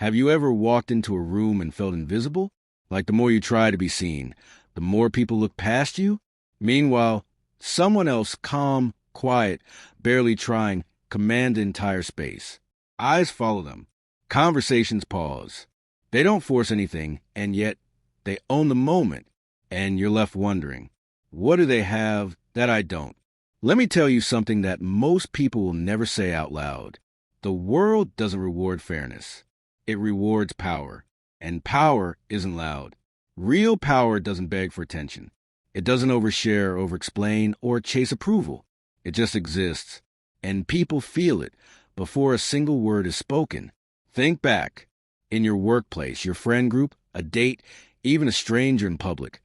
Have you ever walked into a room and felt invisible? Like the more you try to be seen, the more people look past you? Meanwhile, someone else, calm, quiet, barely trying, command the entire space. Eyes follow them. Conversations pause. They don't force anything, and yet they own the moment, and you're left wondering, what do they have that I don't? Let me tell you something that most people will never say out loud. The world doesn't reward fairness. It rewards power. And power isn't loud. Real power doesn't beg for attention. It doesn't overshare, overexplain, or chase approval. It just exists. And people feel it before a single word is spoken. Think back. In your workplace, your friend group, a date, even a stranger in public.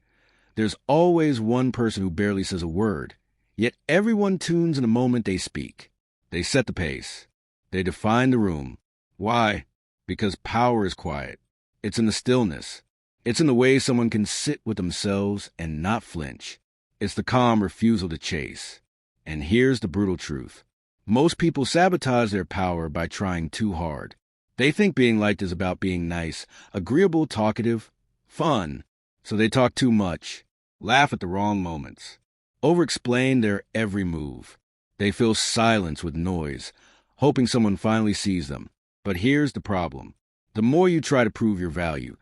There's always one person who barely says a word. Yet everyone tunes in the moment they speak. They set the pace. They define the room. Why? Because power is quiet. It's in the stillness. It's in the way someone can sit with themselves and not flinch. It's the calm refusal to chase. And here's the brutal truth. Most people sabotage their power by trying too hard. They think being liked is about being nice, agreeable, talkative, fun. So they talk too much, laugh at the wrong moments, over-explain their every move. They fill silence with noise, hoping someone finally sees them. But here's the problem. The more you try to prove your value,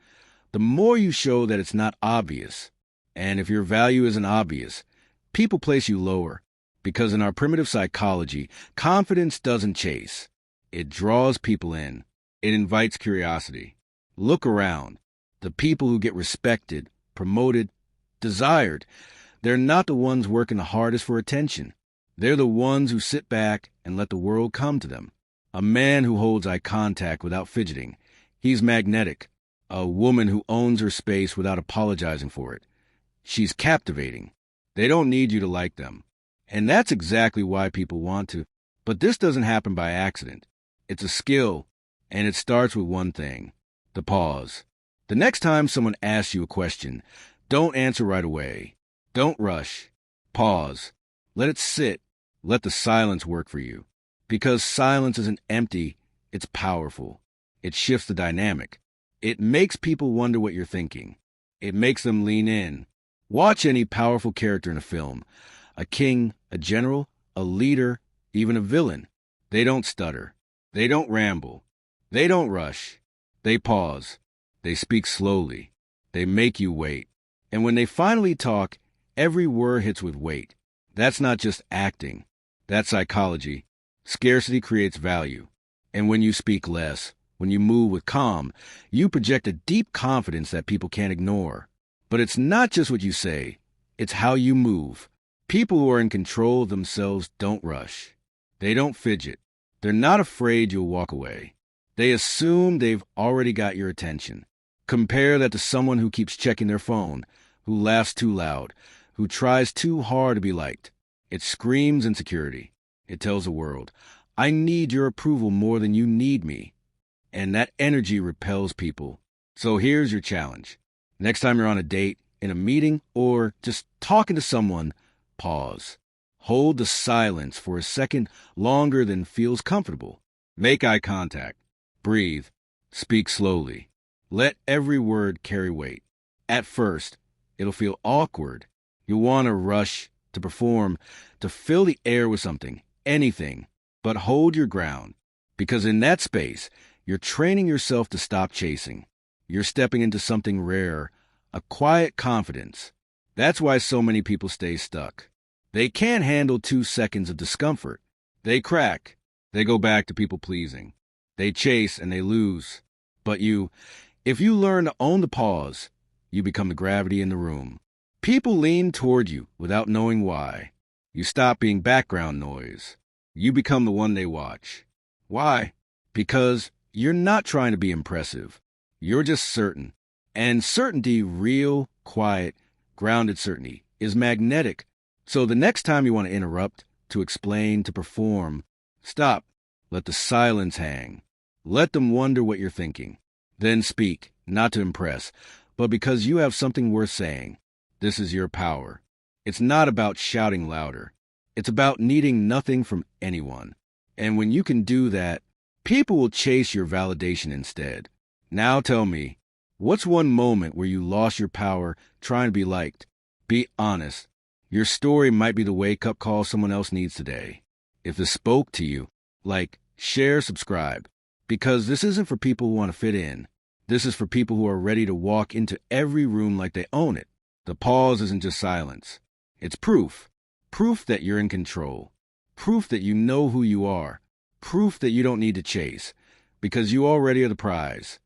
the more you show that it's not obvious. And if your value isn't obvious, people place you lower. Because in our primitive psychology, confidence doesn't chase. It draws people in. It invites curiosity. Look around. The people who get respected, promoted, desired, they're not the ones working the hardest for attention. They're the ones who sit back and let the world come to them. A man who holds eye contact without fidgeting. He's magnetic. A woman who owns her space without apologizing for it. She's captivating. They don't need you to like them. And that's exactly why people want to. But this doesn't happen by accident. It's a skill, and it starts with one thing, the pause. The next time someone asks you a question, don't answer right away. Don't rush. Pause. Let it sit. Let the silence work for you. Because silence isn't empty, it's powerful. It shifts the dynamic. It makes people wonder what you're thinking. It makes them lean in. Watch any powerful character in a film. A king, a general, a leader, even a villain. They don't stutter. They don't ramble. They don't rush. They pause. They speak slowly. They make you wait. And when they finally talk, every word hits with weight. That's not just acting. That's psychology. Scarcity creates value. And when you speak less, when you move with calm, you project a deep confidence that people can't ignore. But it's not just what you say. It's how you move. People who are in control of themselves don't rush. They don't fidget. They're not afraid you'll walk away. They assume they've already got your attention. Compare that to someone who keeps checking their phone, who laughs too loud, who tries too hard to be liked. It screams insecurity. It tells the world, I need your approval more than you need me. And that energy repels people. So here's your challenge. Next time you're on a date, in a meeting, or just talking to someone, pause. Hold the silence for a second longer than feels comfortable. Make eye contact. Breathe. Speak slowly. Let every word carry weight. At first, it'll feel awkward. You'll want to rush, to perform, to fill the air with something, anything. But hold your ground, because in that space, you're training yourself to stop chasing. You're stepping into something rare, a quiet confidence. That's why so many people stay stuck. They can't handle 2 seconds of discomfort. They crack. They go back to people-pleasing. They chase and they lose. But if you learn to own the pause, you become the gravity in the room. People lean toward you without knowing why. You stop being background noise. You become the one they watch. Why? Because you're not trying to be impressive. You're just certain. And certainty, real, quiet, grounded certainty, is magnetic. So the next time you want to interrupt, to explain, to perform, stop. Let the silence hang. Let them wonder what you're thinking. Then speak, not to impress, but because you have something worth saying. This is your power. It's not about shouting louder. It's about needing nothing from anyone. And when you can do that, people will chase your validation instead. Now tell me, what's one moment where you lost your power trying to be liked? Be honest. Your story might be the wake-up call someone else needs today. If it spoke to you, like, share, subscribe. Because this isn't for people who want to fit in. This is for people who are ready to walk into every room like they own it. The pause isn't just silence. It's proof. Proof that you're in control. Proof that you know who you are. Proof that you don't need to chase. Because you already are the prize.